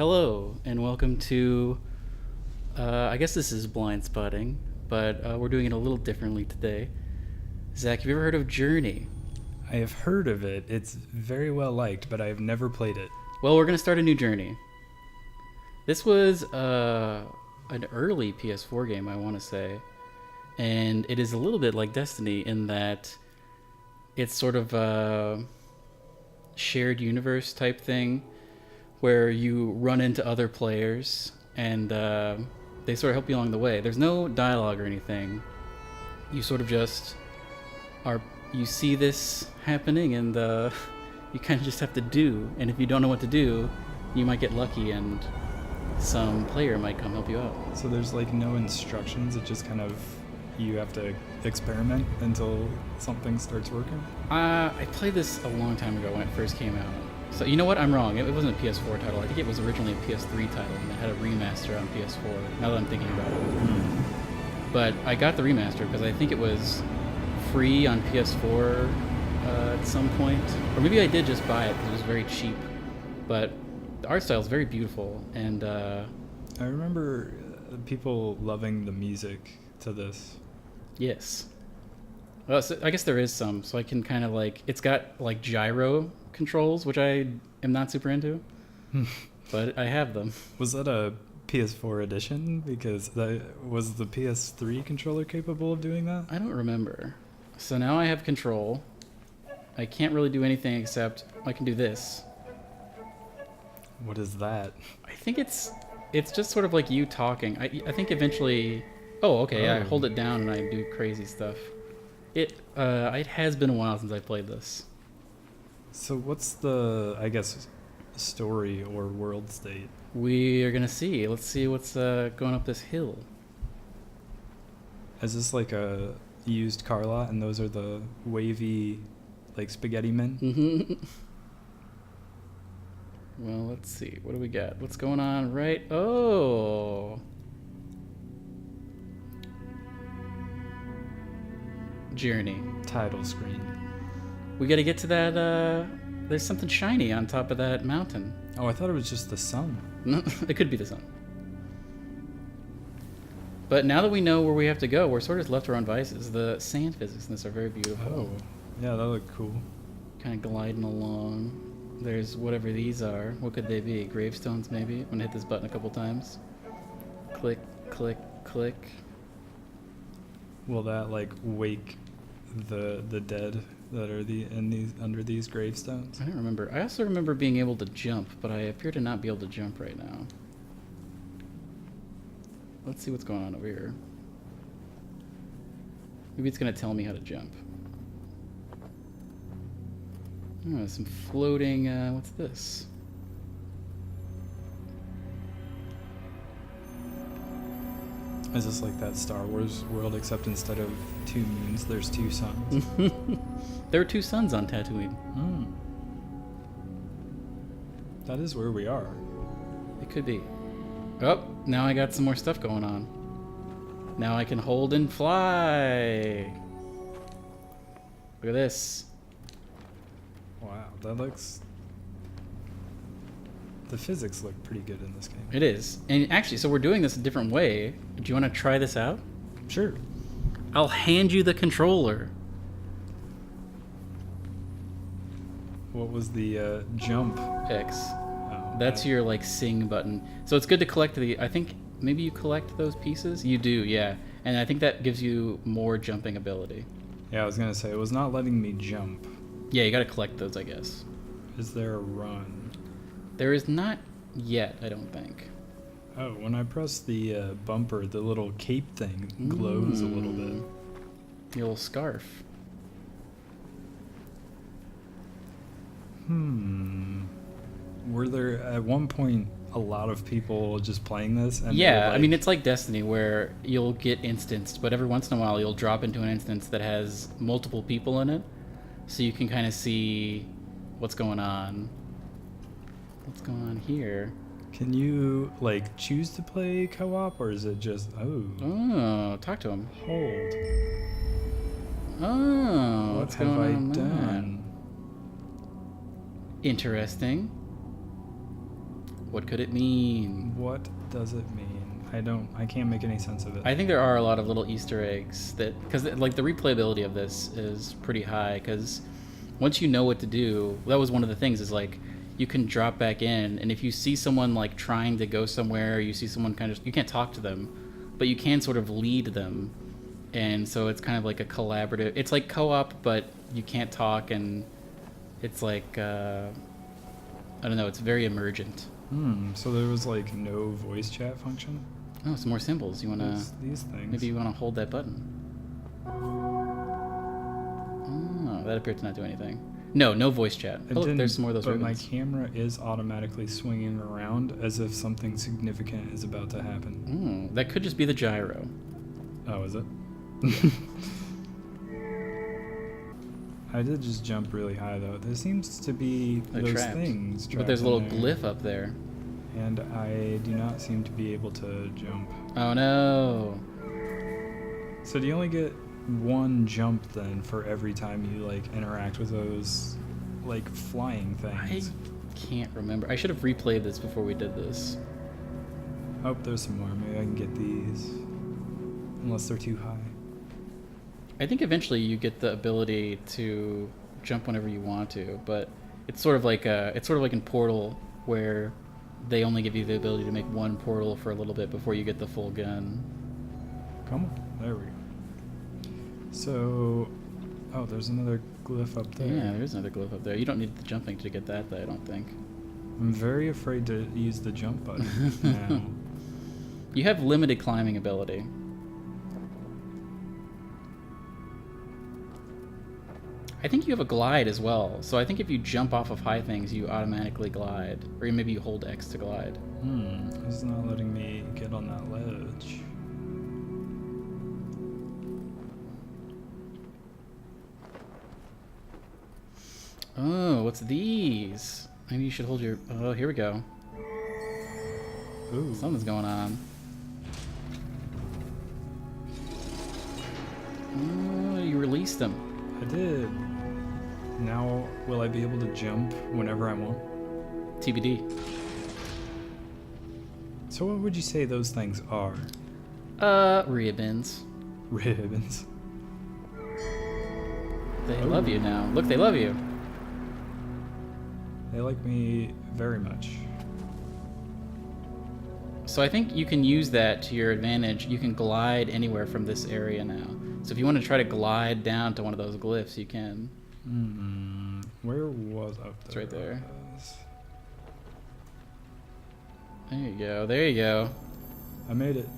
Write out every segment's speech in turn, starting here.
Hello, and welcome to, I guess this is Blindspotting, but we're doing it a little differently today. Zach, have you ever heard of Journey? I have heard of it. It's very well liked, but I have never played it. Well, we're going to start a new journey. This was an early PS4 game, I want to say, and it is a little bit like Destiny in that it's sort of a shared universe type thing where you run into other players and they sort of help you along the way. There's no dialogue or anything. You sort of just you see this happening and you kind of just have to do. And if you don't know what to do, you might get lucky and some player might come help you out. So there's like no instructions. It just kind of, you have to experiment until something starts working. I played this a long time ago when it first came out. So you know what? I'm wrong. It wasn't a PS4 title. I think it was originally a PS3 title, and it had a remaster on PS4. Now that I'm thinking about it, but I got the remaster because I think it was free on PS4 at some point, or maybe I did just buy it because it was very cheap. But the art style is very beautiful, and I remember people loving the music to this. Yes. Well, so I guess there is some, so I can kind of like, it's got like gyro controls, which I am not super into, but I have them. Was that a PS4 edition? Because was the PS3 controller capable of doing that? I don't remember. So now I have control. I can't really do anything except I can do this. What is that? I think it's just sort of like you talking. I think eventually. Oh, okay. I hold it down and I do crazy stuff. It has been a while since I played this. So what's the, I guess, story or world state? We are gonna see. Let's see what's going up this hill. Is this like a used car lot and those are the wavy, like, spaghetti men? Mm-hmm. Well, let's see. What do we got? What's going on right? Oh. Journey. Title screen. We got to get to that. There's something shiny on top of that mountain. Oh, I thought it was just the sun. No, it could be the sun. But now that we know where we have to go, we're sort of left to our own devices. The sand physics in this are very beautiful. Oh, yeah, that looked cool. Kind of gliding along. There's whatever these are. What could they be? Gravestones, maybe? I'm going to hit this button a couple times. Click, click, click. Will that, like, wake the dead that are under these gravestones? I don't remember. I also remember being able to jump, but I appear to not be able to jump right now. Let's see what's going on over here. Maybe it's going to tell me how to jump. Oh, some floating, what's this? Is this like that Star Wars world, except instead of two moons, there's two suns? There are two suns on Tatooine. That is where we are. It could be. Oh, now I got some more stuff going on. Now I can hold and fly. Look at this. Wow, that looks... The physics look pretty good in this game. It is. And actually, so we're doing this a different way. Do you want to try this out? Sure. I'll hand you the controller. What was the jump? X. Oh, That's your, like, sing button. So it's good to collect I think maybe you collect those pieces? You do, yeah. And I think that gives you more jumping ability. Yeah, I was going to say, it was not letting me jump. Yeah, you got to collect those, I guess. Is there a run? There is not yet, I don't think. Oh, when I press the bumper, the little cape thing glows a little bit. The old scarf. Were there, at one point, a lot of people just playing this? And Yeah, like, I mean, it's like Destiny where you'll get instanced, but every once in a while you'll drop into an instance that has multiple people in it, so you can kind of see what's going on. What's going on here? Can you, like, choose to play co-op, or is it just, Oh, talk to him. hold? Oh, What what's have going I on there? done? Interesting. What could it mean? What does it mean? I can't make any sense of it. I think there are a lot of little Easter eggs that, because like the replayability of this is pretty high, because once you know what to do, that was one of the things, is like you can drop back in, and if you see someone like trying to go somewhere, you see someone kind of, you can't talk to them, but you can sort of lead them, and so it's kind of like a collaborative, it's like co-op, but you can't talk, and it's like I don't know, it's very emergent. So there was like no voice chat function? Oh, some more symbols. You wanna these things. maybe you wanna hold that button. Oh, that appeared to not do anything. No voice chat. Oh, look, there's some more of those but ribbons. my camera is automatically swinging around as if something significant is about to happen. That could just be the gyro. Oh, is it? I did just jump really high though. There seems to be those trapped. things trapped But there's a in little there, glyph up there. and I do not seem to be able to jump. Oh no. So do you only get one jump then for every time you like interact with those like flying I things? can't remember. I should have replayed this before we did this. Oh, there's some more. Maybe I can get these. Unless they're too high. I think eventually you get the ability to jump whenever you want to, but it's sort of like in Portal, where they only give you the ability to make one portal for a little bit before you get the full gun. Come on. There we go. So, oh, there's another glyph up there. Yeah, there is another glyph up there. You don't need the jumping to get that, though, I don't think. I'm very afraid to use the jump button now. You have limited climbing ability. I think you have a glide as well. So I think if you jump off of high things, you automatically glide. Or maybe you hold X to glide. It's not letting me get on that ledge. Oh, what's these? Maybe you should hold your... Oh, here we go. Ooh. Something's going on. Oh, you released them. I did. Now, will I be able to jump whenever I want? TBD. So what would you say those things are? Ribbons. Ribbons. They love you now. Look, they love you. They like me very much. So I think you can use that to your advantage. You can glide anywhere from this area now. So if you want to try to glide down to one of those glyphs, you can. Where was up there? It's right there. There you go. There you go. I made it.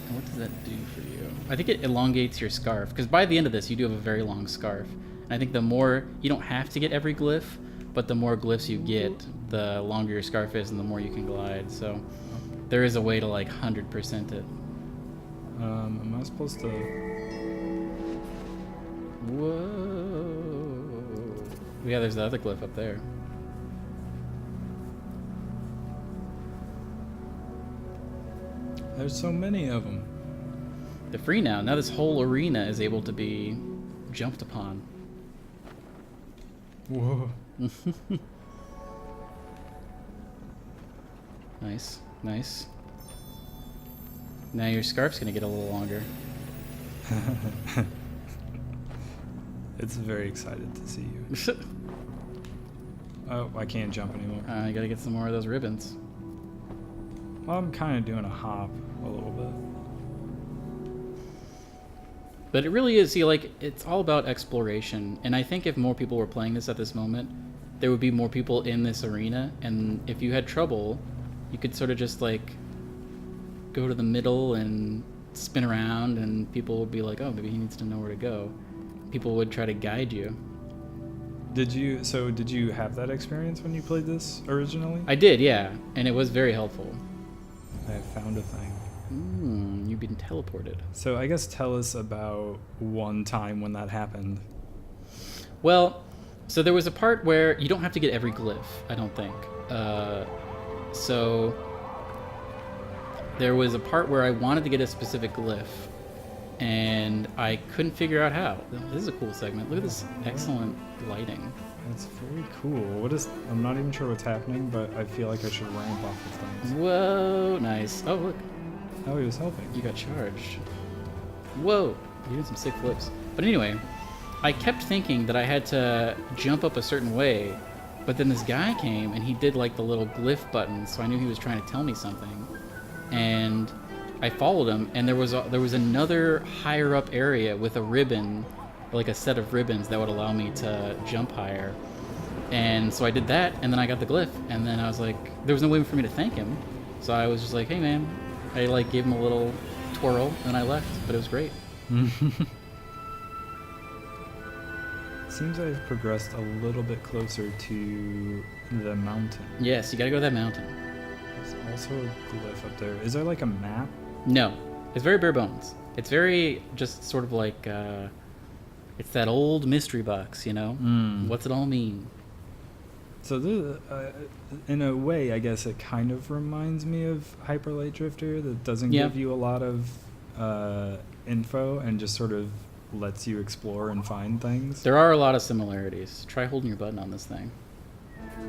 And what does that do for you? I think it elongates your scarf, because by the end of this, you do have a very long scarf. And I think the more, you don't have to get every glyph, but the more glyphs you get, the longer your scarf is and the more you can glide. So there is a way to like 100% it. Am I supposed to... Whoa. Yeah, there's the other glyph up there. There's so many of them. They're free now. Now this whole arena is able to be jumped upon. Whoa. Nice, nice. Now your scarf's gonna get a little longer. It's very excited to see you. Oh, I can't jump anymore. You gotta get some more of those ribbons. Well, I'm kind of doing a hop a little bit. But it really is, see, like, it's all about exploration. And I think if more people were playing this at this moment, there would be more people in this arena. And if you had trouble, you could sort of just, like, go to the middle and spin around, and people would be like, oh, maybe he needs to know where to go. People would try to guide you. Did you have that experience when you played this originally? I did, yeah. And it was very helpful. I have found a thing. You've been teleported. So I guess tell us about one time when that happened. Well, so there was a part where you don't have to get every glyph, I don't think. So there was a part where I wanted to get a specific glyph, and I couldn't figure out how. This is a cool segment. Look at this excellent lighting. That's very cool. What is? I'm not even sure what's happening, but I feel like I should ramp off of things. Whoa, nice. Oh, look. Oh, he was helping. You got charged. Whoa, you're doing some sick flips. But anyway, I kept thinking that I had to jump up a certain way, but then this guy came and he did like the little glyph button, so I knew he was trying to tell me something. And I followed him, and there was another higher up area with a ribbon, like a set of ribbons that would allow me to jump higher. And so I did that, and then I got the glyph, and then I was like, there was no way for me to thank him. So I was just like, hey man, I like gave him a little twirl, and I left, but it was great. Seems I've progressed a little bit closer to the mountain. Yes, you gotta go to that mountain. There's also a glyph up there. Is there like a map? No, it's very bare bones. It's very just sort of like, it's that old mystery box, you know? What's it all mean? So in a way, I guess it kind of reminds me of Hyper Light Drifter, that doesn't give you a lot of info and just sort of lets you explore and find things. There are a lot of similarities. Try holding your button on this thing.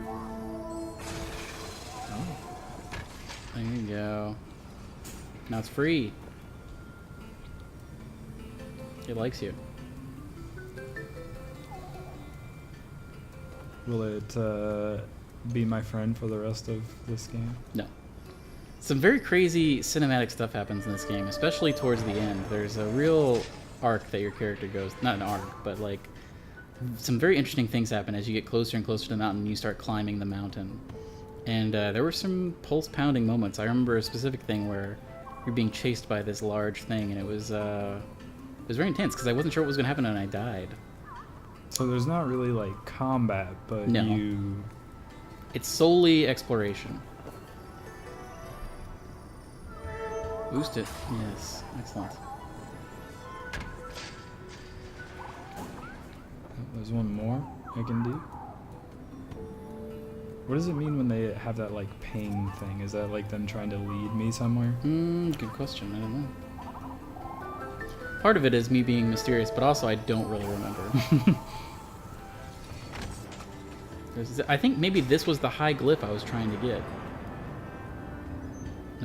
Oh. There you go. Now it's free. It likes you. Will it be my friend for the rest of this game? No. Some very crazy cinematic stuff happens in this game, especially towards the end. There's a real arc that your character goes, not an arc, but like some very interesting things happen as you get closer and closer to the mountain and you start climbing the mountain. And there were some pulse pounding moments. I remember a specific thing where you're being chased by this large thing, and it was very intense because I wasn't sure what was going to happen, and I died. So there's not really like combat, but No. It's solely exploration. Boost it. Yes. Excellent. There's one more I can do. What does it mean when they have that like ping thing? Is that like them trying to lead me somewhere? Good question. I don't know. Part of it is me being mysterious, but also I don't really remember. I think maybe this was the high glyph I was trying to get.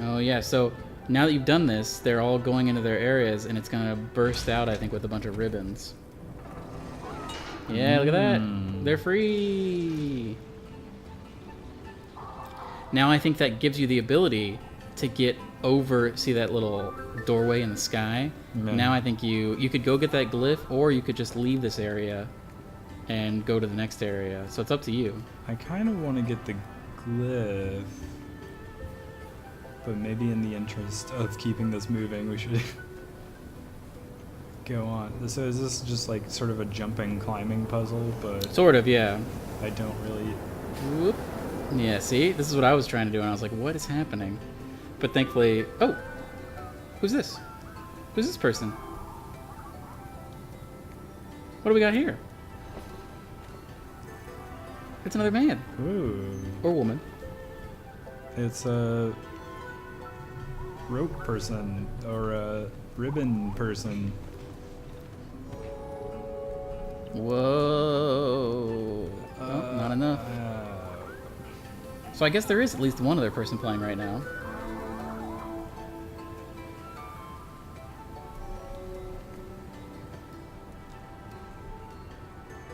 Oh yeah, so now that you've done this, they're all going into their areas, and it's gonna burst out, I think, with a bunch of ribbons. Yeah, look at that. They're free. Now I think that gives you the ability to get over, see that little doorway in the sky? Yeah. Now I think you could go get that glyph, or you could just leave this area and go to the next area. So it's up to you. I kind of want to get the glyph, but maybe in the interest of keeping this moving, we should go on. So is this just like sort of a jumping, climbing puzzle? But Sort of, yeah. I don't really... Whoop. Yeah, see? This is what I was trying to do, and I was like, what is happening? But thankfully... Oh! Who's this? Who's this person? What do we got here? It's another man. Ooh. Or woman. It's a rope person or a ribbon person. Whoa. Oh, not enough. So I guess there is at least one other person playing right now.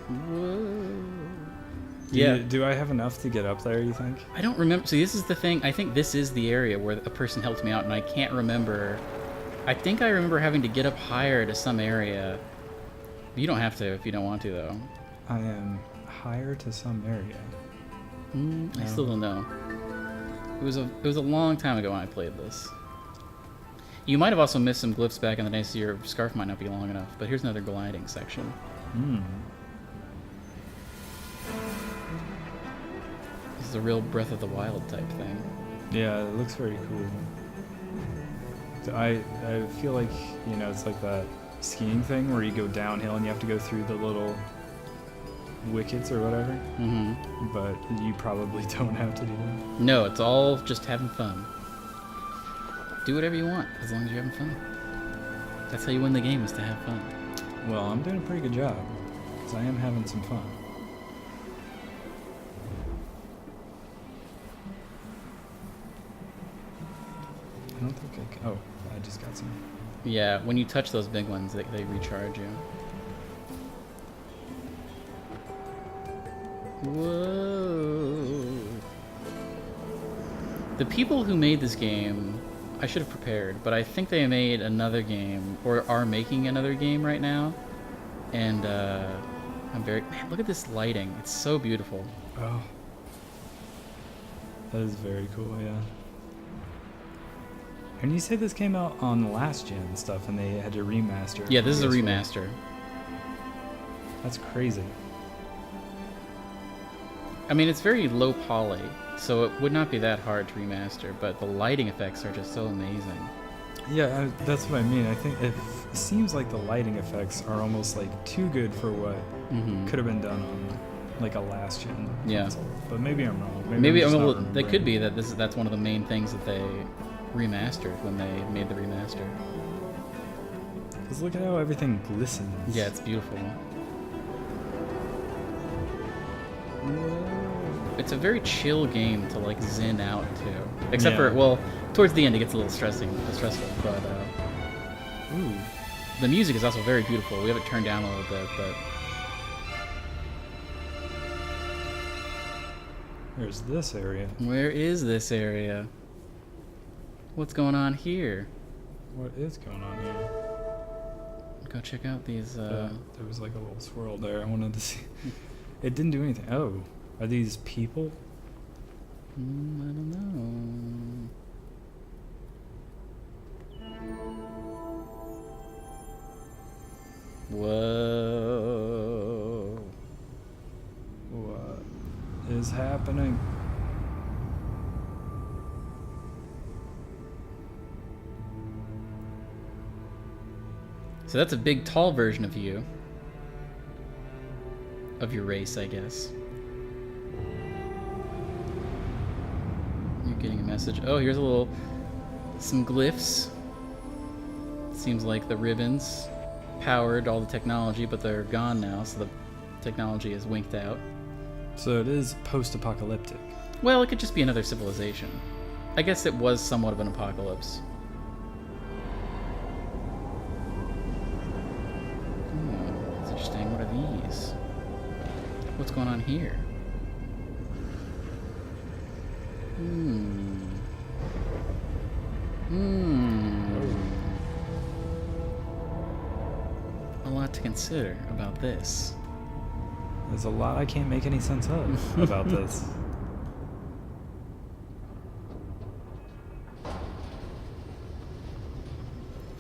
Whoa. Yeah. Do I have enough to get up there, you think? I don't remember. See, this is the thing. I think this is the area where a person helped me out, and I can't remember. I think I remember having to get up higher to some area. You don't have to if you don't want to, though. I am higher to some area. I still don't know. It was a long time ago when I played this. You might have also missed some glyphs back in the day, so your scarf might not be long enough. But here's another gliding section. This is a real Breath of the Wild type thing. Yeah, it looks very cool. So I feel like, you know, it's like that skiing thing where you go downhill and you have to go through the little wickets or whatever. But you probably don't have to do that. No, it's all just having fun. Do whatever you want, as long as you're having fun. That's how you win the game, is to have fun. Well, I'm doing a pretty good job, because I am having some fun. I don't think I can. Oh, I just got some. Yeah, when you touch those big ones, they recharge you. Whoa. The people who made this game, I should have prepared, but I think they made another game, or are making another game right now. And I'm very... Man, look at this lighting. It's so beautiful. Oh. That is very cool, yeah. And you say this came out on the last gen stuff and they had to remaster it. Yeah, this is a PS4. remaster. That's crazy. I mean, it's very low poly, so it would not be that hard to remaster, but the lighting effects are just so amazing. Yeah, that's what I mean. I think it seems like the lighting effects are almost like too good for what could have been done on like a last gen console. But maybe I'm wrong. Maybe they could be that that's one of the main things that they remastered when they made the remaster. Because look at how everything glistens. Yeah, it's beautiful. It's a very chill game to like zen out to. Except for, well, towards the end it gets a little stressful, but ooh, the music is also very beautiful. We have it turned down a little bit, but there's this area. Where is this area? What's going on here? What is going on here? Go check out these. There was like a little swirl there. I wanted to see. It didn't do anything. Oh, are these people? I don't know. Whoa. What is happening? So that's a big, tall version of you. Of your race, I guess. You're getting a message. Oh, here's some glyphs. Seems like the ribbons powered all the technology, but they're gone now, so the technology is winked out. So it is post-apocalyptic. Well, it could just be another civilization. I guess it was somewhat of an apocalypse. That's interesting. What are these? What's going on here? A lot to consider about this. There's a lot I can't make any sense of about this.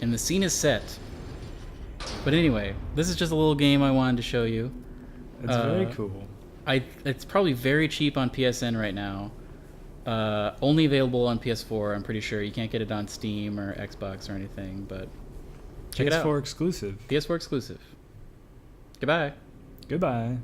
And the scene is set. But anyway, this is just a little game I wanted to show you. It's very cool. It's probably very cheap on PSN right now. Only available on PS4, I'm pretty sure. You can't get it on Steam or Xbox or anything, but check it out. PS4 exclusive. PS4 exclusive. Goodbye. Goodbye.